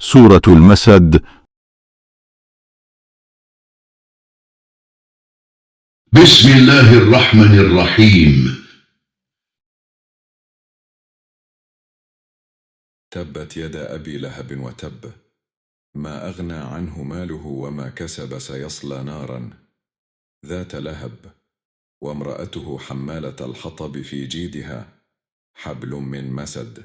سورة المسد. بسم الله الرحمن الرحيم. تبت يدا أبي لهب وتب ما أغنى عنه ماله وما كسب سيصلى نارا ذات لهب وامرأته حمالة الحطب في جيدها حبل من مسد.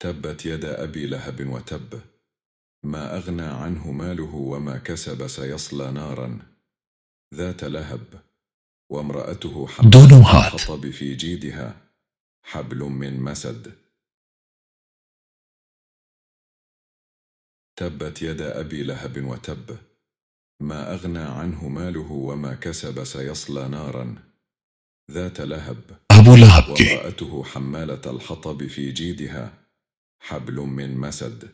تبت يدا أبي لهب وتب ما أغنى عنه ماله وما كسب سيصلى نارا ذات لهب وامرأته حمالة الحطب في جيدها حبل من مسد. تبت يدا أبي لهب وتب ما أغنى عنه ماله وما كسب سيصلى نارا ذات لهب وامرأته حمالة الحطب في جيدها حبل من مسد.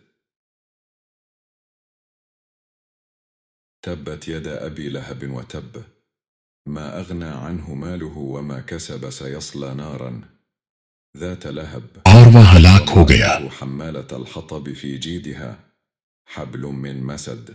تبت يدا أبي لهب وتب ما أغنى عنه ماله وما كسب سيصلى نارا ذات لهب وامرأته حمالة الحطب في جيدها حبل من مسد.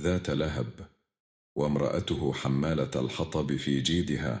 ذات لهب وامرأته حمالة الحطب في جيدها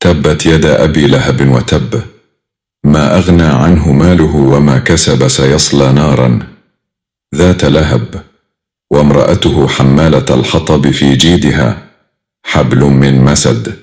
تبت يدا أبي لهب وتب ما أغنى عنه ماله وما كسب سيصلى نارا ذات لهب وامرأته حمالة الحطب في جيدها حبل من مسد.